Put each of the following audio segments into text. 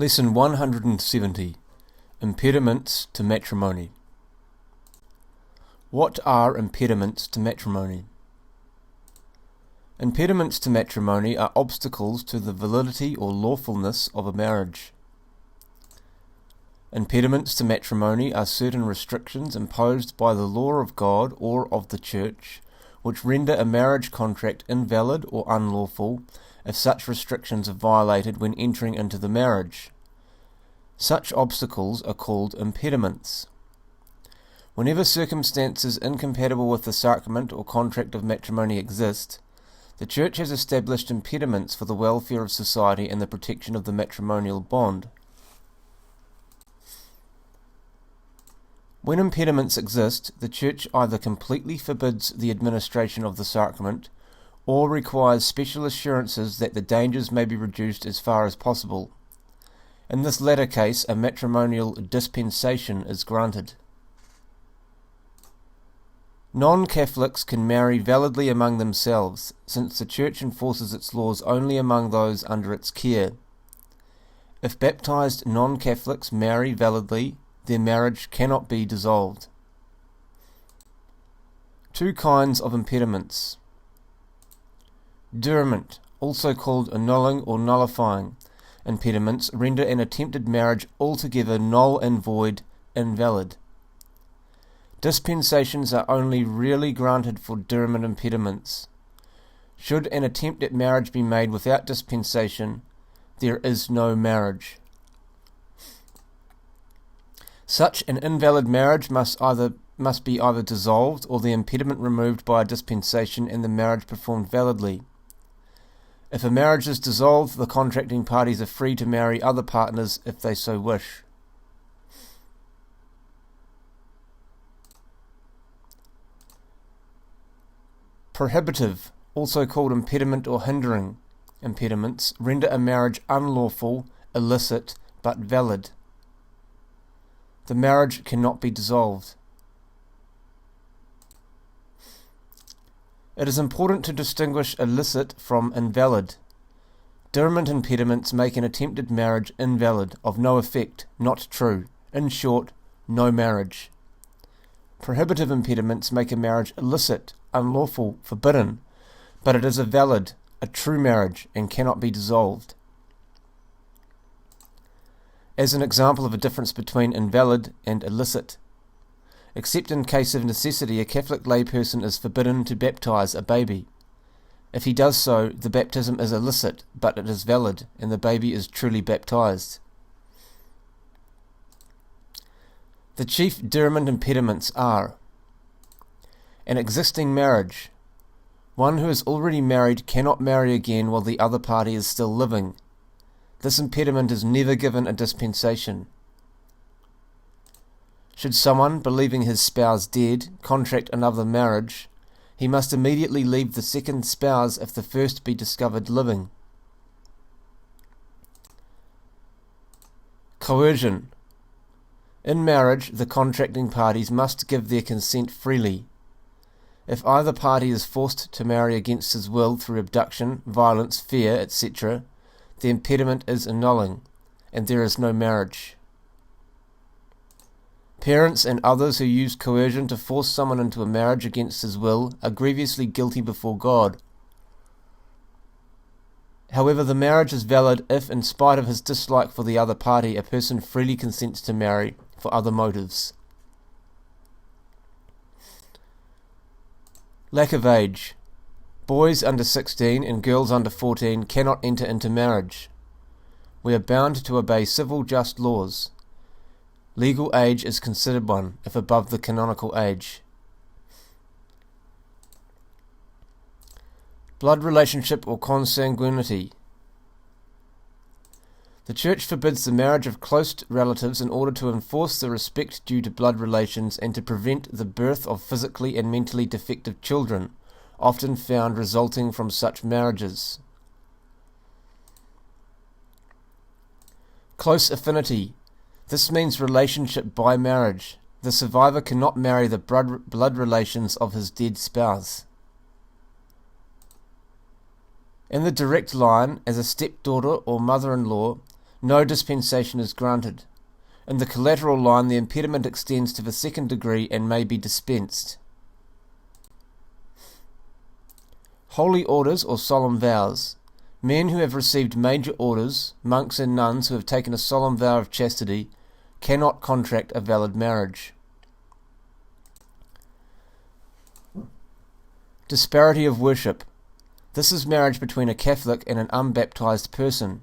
Lesson 170. Impediments to Matrimony. What are impediments to matrimony? Impediments to matrimony are obstacles to the validity or lawfulness of a marriage. Impediments to matrimony are certain restrictions imposed by the law of God or of the Church, which render a marriage contract invalid or unlawful if such restrictions are violated when entering into the marriage. Such obstacles are called impediments. Whenever circumstances incompatible with the sacrament or contract of matrimony exist, the Church has established impediments for the welfare of society and the protection of the matrimonial bond. When impediments exist, the Church either completely forbids the administration of the sacrament, or requires special assurances that the dangers may be reduced as far as possible. In this latter case, a matrimonial dispensation is granted. Non-Catholics can marry validly among themselves, since the Church enforces its laws only among those under its care. If baptized non-Catholics marry validly, their marriage cannot be dissolved. Two kinds of impediments. Diriment, also called annulling or nullifying impediments, render an attempted marriage altogether null and void, invalid. Dispensations are only rarely granted for diriment impediments. Should an attempt at marriage be made without dispensation, there is no marriage. Such an invalid marriage must be either dissolved or the impediment removed by a dispensation and the marriage performed validly. If a marriage is dissolved, the contracting parties are free to marry other partners if they so wish. Prohibitive, also called impediment or hindering impediments, render a marriage unlawful, illicit, but valid. The marriage cannot be dissolved. It is important to distinguish illicit from invalid. Diriment impediments make an attempted marriage invalid, of no effect, not true. In short, no marriage. Prohibitive impediments make a marriage illicit, unlawful, forbidden, but it is a valid, a true marriage, and cannot be dissolved. As an example of a difference between invalid and illicit, except in case of necessity, a Catholic layperson is forbidden to baptize a baby. If he does so, the baptism is illicit, but it is valid, and the baby is truly baptized. The chief diriment impediments are: an existing marriage. One who is already married cannot marry again while the other party is still living. This impediment is never given a dispensation. Should someone, believing his spouse dead, contract another marriage, he must immediately leave the second spouse if the first be discovered living. Coercion. In marriage, the contracting parties must give their consent freely. If either party is forced to marry against his will through abduction, violence, fear, etc., the impediment is annulling, and there is no marriage. Parents and others who use coercion to force someone into a marriage against his will are grievously guilty before God. However, the marriage is valid if, in spite of his dislike for the other party, a person freely consents to marry for other motives. Lack of age. Boys under 16 and girls under 14 cannot enter into marriage. We are bound to obey civil just laws. Legal age is considered one, if above the canonical age. Blood relationship or consanguinity. The Church forbids the marriage of close relatives in order to enforce the respect due to blood relations and to prevent the birth of physically and mentally defective children, often found resulting from such marriages. Close affinity. This means relationship by marriage. The survivor cannot marry the blood relations of his dead spouse. In the direct line, as a stepdaughter or mother-in-law, no dispensation is granted. In the collateral line, the impediment extends to the second degree and may be dispensed. Holy orders or solemn vows. Men who have received major orders, monks and nuns who have taken a solemn vow of chastity, cannot contract a valid marriage. Disparity of worship. This is marriage between a Catholic and an unbaptized person.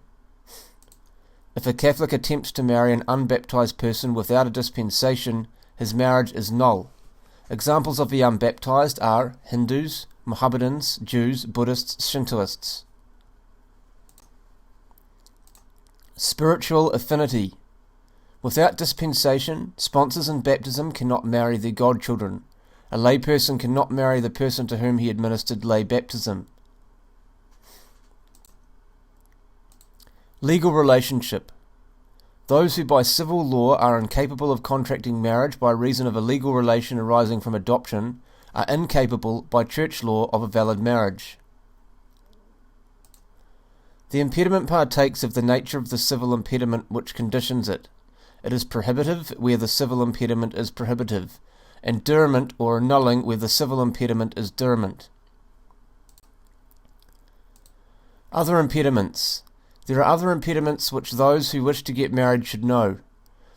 If a Catholic attempts to marry an unbaptized person without a dispensation, his marriage is null. Examples of the unbaptized are Hindus, Mohammedans, Jews, Buddhists, Shintoists. Spiritual affinity. Without dispensation, sponsors in baptism cannot marry their godchildren. A layperson cannot marry the person to whom he administered lay baptism. Legal relationship. Those who by civil law are incapable of contracting marriage by reason of a legal relation arising from adoption are incapable by church law of a valid marriage. The impediment partakes of the nature of the civil impediment which conditions it. It is prohibitive where the civil impediment is prohibitive, and diriment or annulling where the civil impediment is diriment. Other impediments. There are other impediments which those who wish to get married should know.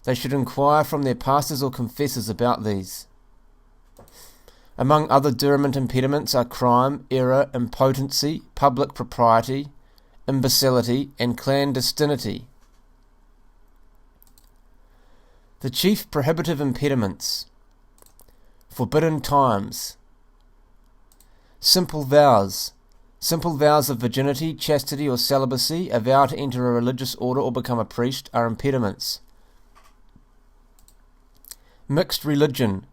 They should inquire from their pastors or confessors about these. Among other diriment impediments are crime, error, impotency, public propriety, imbecility, and clandestinity. The chief prohibitive impediments. Forbidden times. Simple vows. Simple vows of virginity, chastity, or celibacy, a vow to enter a religious order or become a priest, are impediments. Mixed religion.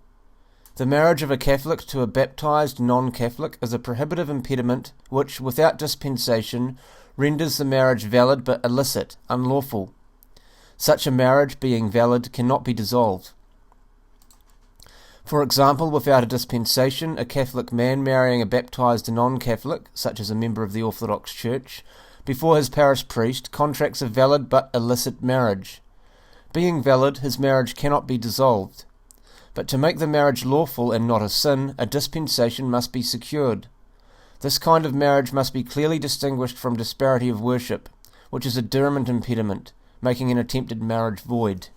The marriage of a Catholic to a baptized non-Catholic is a prohibitive impediment which, without dispensation, renders the marriage valid but illicit, unlawful. Such a marriage, being valid, cannot be dissolved. For example, without a dispensation, a Catholic man marrying a baptized non-Catholic, such as a member of the Orthodox Church, before his parish priest, contracts a valid but illicit marriage. Being valid, his marriage cannot be dissolved. But to make the marriage lawful and not a sin, a dispensation must be secured. This kind of marriage must be clearly distinguished from disparity of worship, which is a diriment impediment, making an attempted marriage void.